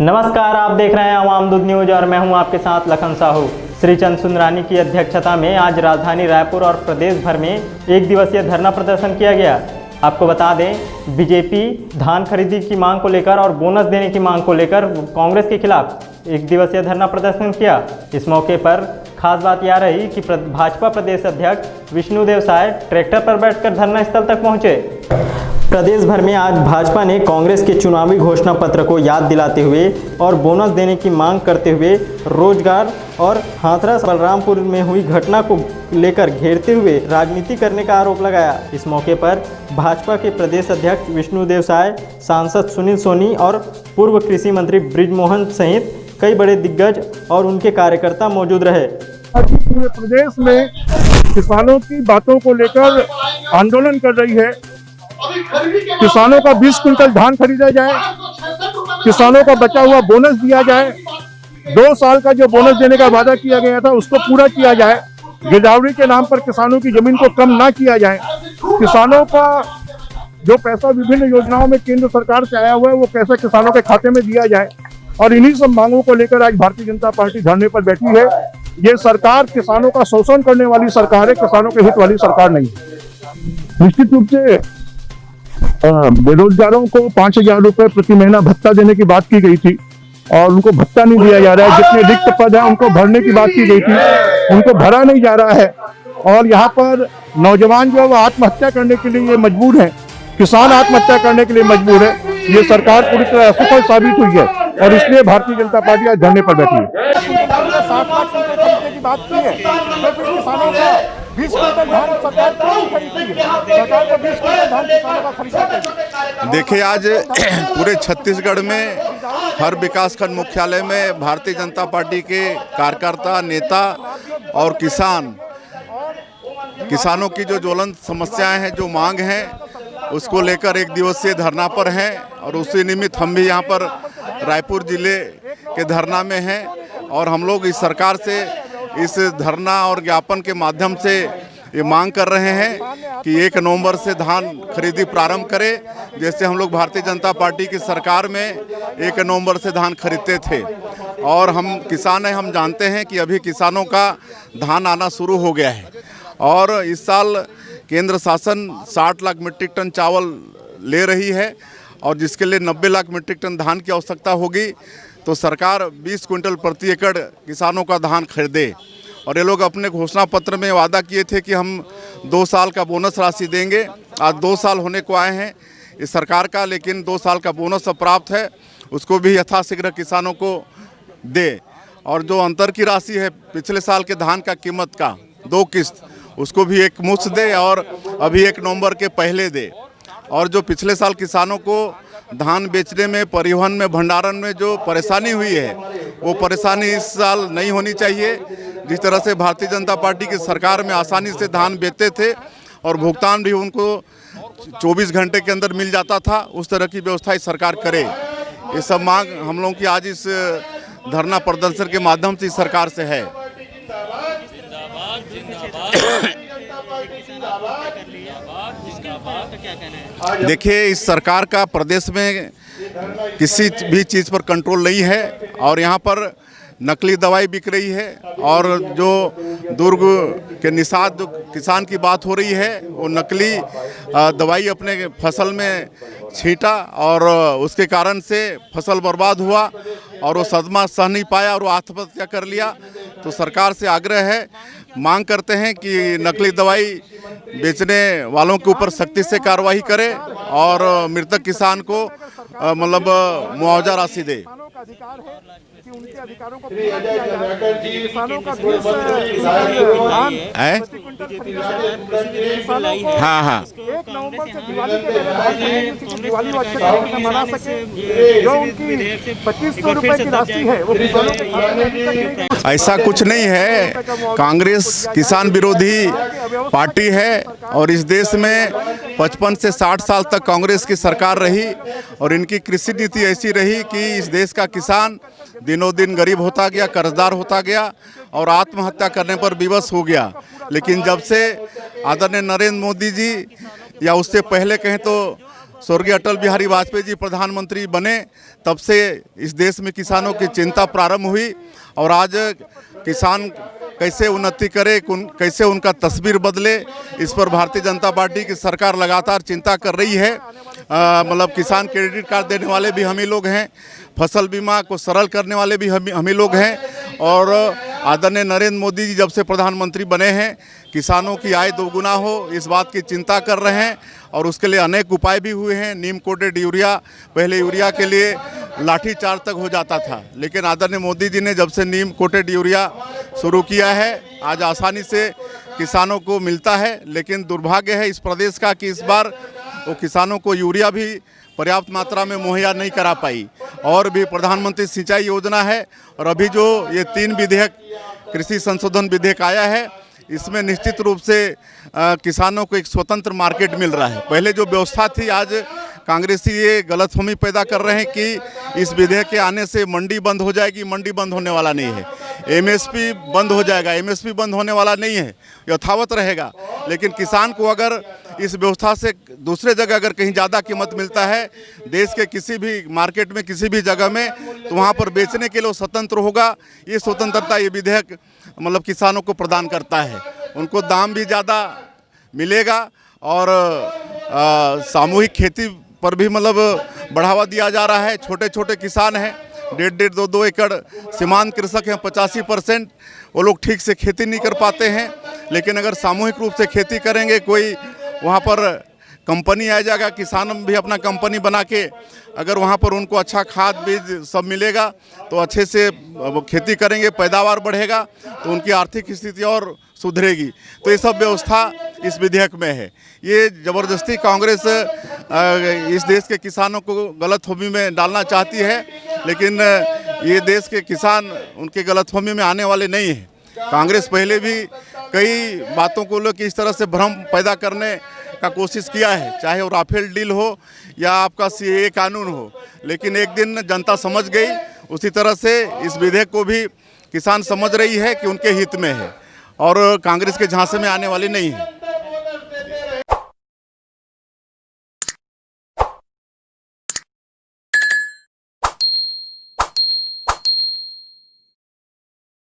नमस्कार, आप देख रहे हैं आवाम दूध न्यूज और मैं हूं आपके साथ लखन साहू। श्री चंद सुंदरानी की अध्यक्षता में आज राजधानी रायपुर और प्रदेश भर में एक दिवसीय धरना प्रदर्शन किया गया। आपको बता दें, बीजेपी धान खरीदी की मांग को लेकर और बोनस देने की मांग को लेकर कांग्रेस के खिलाफ एक दिवसीय धरना प्रदर्शन किया। इस मौके पर खास बात यह रही कि भाजपा प्रदेश अध्यक्ष विष्णुदेव साय ट्रैक्टर पर बैठकर धरना स्थल तक पहुंचे। प्रदेश भर में आज भाजपा ने कांग्रेस के चुनावी घोषणा पत्र को याद दिलाते हुए और बोनस देने की मांग करते हुए रोजगार और हाथरस बलरामपुर में हुई घटना को लेकर घेरते हुए राजनीति करने का आरोप लगाया। इस मौके पर भाजपा के प्रदेश अध्यक्ष विष्णुदेव साय, सांसद सुनील सोनी और पूर्व कृषि मंत्री बृजमोहन सहित कई बड़े दिग्गज और उनके कार्यकर्ता मौजूद रहे। पूरे प्रदेश में किसानों की बातों को लेकर आंदोलन कर रही है। किसानों का 20 क्विंटल धान खरीदा जाए, किसानों का बचा हुआ बोनस दिया जाए, 2 साल का जो बोनस देने का वादा किया गया था उसको पूरा किया जाए, गिरदावरी के नाम पर किसानों की जमीन को कम ना किया जाए, किसानों का जो पैसा विभिन्न योजनाओं में केंद्र सरकार से आया हुआ है वो कैसे किसानों के खाते में दिया जाए। और इन्हीं सब मांगों को लेकर आज भारतीय जनता पार्टी धरने पर बैठी है। ये सरकार किसानों का शोषण करने वाली सरकार है, किसानों के हित वाली सरकार नहीं है। निश्चित रूप से बेरोजगारों को 5,000 रुपए प्रति महीना भत्ता देने की बात की गई थी और उनको भत्ता नहीं दिया जा रहा है। जितने रिक्त पद है उनको भरने की बात की गई थी, उनको भरा नहीं जा रहा है। और यहाँ पर नौजवान जो है वो आत्महत्या करने के लिए मजबूर है, किसान आत्महत्या करने के लिए मजबूर है। ये सरकार पूरी तरह असफल साबित हुई है और इसलिए भारतीय जनता पार्टी आज धरने पर बैठी है। देखिए, आज पूरे छत्तीसगढ़ में हर विकासखंड मुख्यालय में भारतीय जनता पार्टी के कार्यकर्ता, नेता और किसानों की जो ज्वलंत समस्याएं हैं, जो मांग हैं, उसको लेकर एक दिवसीय धरना पर हैं। और उसी निमित्त हम भी यहाँ पर रायपुर जिले के धरना में हैं और हम लोग इस सरकार से इस धरना और ज्ञापन के माध्यम से ये मांग कर रहे हैं कि 1 नवंबर से धान खरीदी प्रारंभ करें। जैसे हम लोग भारतीय जनता पार्टी की सरकार में 1 नवंबर से धान खरीदते थे और हम किसान हैं, हम जानते हैं कि अभी किसानों का धान आना शुरू हो गया है। और इस साल केंद्र शासन 60 लाख मीट्रिक टन चावल ले रही है और जिसके लिए 90 लाख मीट्रिक टन धान की आवश्यकता होगी, तो सरकार 20 क्विंटल प्रति एकड़ किसानों का धान खरीदे। और ये लोग अपने घोषणा पत्र में वादा किए थे कि हम 2 साल का बोनस राशि देंगे। आज 2 साल होने को आए हैं इस सरकार का, लेकिन 2 साल का बोनस अब प्राप्त है, उसको भी यथाशीघ्र किसानों को दे। और जो अंतर की राशि है पिछले साल के धान का कीमत का 2 किस्त, उसको भी एक मुश्त दे और अभी 1 नवंबर के पहले दे। और जो पिछले साल किसानों को धान बेचने में, परिवहन में, भंडारण में जो परेशानी हुई है, वो परेशानी इस साल नहीं होनी चाहिए। जिस तरह से भारतीय जनता पार्टी की सरकार में आसानी से धान बेचते थे और भुगतान भी उनको 24 घंटे के अंदर मिल जाता था, उस तरह की व्यवस्था इस सरकार करे। ये सब मांग हम लोगों की आज इस धरना प्रदर्शन के माध्यम से इस सरकार से है। देखिए, इस सरकार का प्रदेश में किसी भी चीज़ पर कंट्रोल नहीं है और यहाँ पर नकली दवाई बिक रही है। और जो दुर्ग के निषाद किसान की बात हो रही है, वो नकली दवाई अपने फसल में छींटा और उसके कारण से फसल बर्बाद हुआ और वो सदमा सह नहीं पाया और वो आत्महत्या कर लिया। तो सरकार से आग्रह है, मांग करते हैं कि नकली दवाई बेचने वालों के ऊपर सख्ती से कार्रवाई करे और मृतक किसान को मतलब मुआवजा राशि दे। अधिकार है कि उनके अधिकारों को पूरा किया जाए। किसानों का हाँ 1 नवंबर से दिवाली के दिवाली अच्छे तरीके से मना सके। जो उनकी 2500 रुपए की राशि है वो किसानों के खाते में। ऐसा कुछ नहीं है। कांग्रेस किसान विरोधी पार्टी है और इस देश में 55 से 60 साल तक कांग्रेस की सरकार रही और इनकी कृषि नीति ऐसी रही कि इस देश का किसान दिनों दिन गरीब होता गया, कर्जदार होता गया और आत्महत्या करने पर विवश हो गया। लेकिन जब से आदरणीय नरेंद्र मोदी जी या उससे पहले कहें तो स्वर्गीय अटल बिहारी वाजपेयी जी प्रधानमंत्री बने तब से इस देश में किसानों की चिंता प्रारंभ हुई और आज किसान कैसे उन्नति करे, कैसे उनका तस्वीर बदले, इस पर भारतीय जनता पार्टी की सरकार लगातार चिंता कर रही है। मतलब किसान क्रेडिट कार्ड देने वाले भी हम ही लोग हैं, फसल बीमा को सरल करने वाले भी हम ही लोग हैं और आदरणीय नरेंद्र मोदी जी जब से प्रधानमंत्री बने हैं किसानों की आय दोगुना हो इस बात की चिंता कर रहे हैं और उसके लिए अनेक उपाय भी हुए हैं। नीम कोटेड यूरिया, पहले यूरिया के लिए लाठी चार्ज तक हो जाता था, लेकिन आदरणीय मोदी जी ने जब से नीम कोटेड यूरिया शुरू किया है आज आसानी से किसानों को मिलता है। लेकिन दुर्भाग्य है इस प्रदेश का कि इस बार वो किसानों को यूरिया भी पर्याप्त मात्रा में मुहैया नहीं करा पाई। और भी प्रधानमंत्री सिंचाई योजना है और अभी जो ये 3 विधेयक कृषि संशोधन विधेयक आया है इसमें निश्चित रूप से किसानों को एक स्वतंत्र मार्केट मिल रहा है। पहले जो व्यवस्था थी, आज कांग्रेसी ये गलतफहमी पैदा कर रहे हैं कि इस विधेयक के आने से मंडी बंद हो जाएगी। मंडी बंद होने वाला नहीं है। एमएसपी बंद हो जाएगा, एमएसपी बंद होने वाला नहीं है, यथावत रहेगा। लेकिन किसान को अगर इस व्यवस्था से दूसरे जगह अगर कहीं ज़्यादा कीमत मिलता है देश के किसी भी मार्केट में, किसी भी जगह में, तो वहाँ पर बेचने के लिए स्वतंत्र होगा। ये स्वतंत्रता ये विधेयक मतलब किसानों को प्रदान करता है। उनको दाम भी ज़्यादा मिलेगा और सामूहिक खेती पर भी मतलब बढ़ावा दिया जा रहा है। छोटे छोटे किसान हैं, 1.5 2 एकड़ सीमांत कृषक हैं, 85% वो लोग ठीक से खेती नहीं कर पाते हैं। लेकिन अगर सामूहिक रूप से खेती करेंगे, कोई वहाँ पर कंपनी आ जाएगा, किसान भी अपना कंपनी बना के अगर वहाँ पर उनको अच्छा खाद बीज सब मिलेगा तो अच्छे से खेती करेंगे, पैदावार बढ़ेगा तो उनकी आर्थिक स्थिति और सुधरेगी। तो ये सब व्यवस्था इस विधेयक में है। ये ज़बरदस्ती कांग्रेस इस देश के किसानों को गलतफहमी में डालना चाहती है, लेकिन ये देश के किसान उनके गलतफहमी में आने वाले नहीं हैं। कांग्रेस पहले भी कई बातों को लेकर इस तरह से भ्रम पैदा करने का कोशिश किया है, चाहे वो राफेल डील हो या आपका सीएए कानून हो, लेकिन एक दिन जनता समझ गई। उसी तरह से इस विधेयक को भी किसान समझ रही है कि उनके हित में है और कांग्रेस के झांसे में आने वाली नहीं है।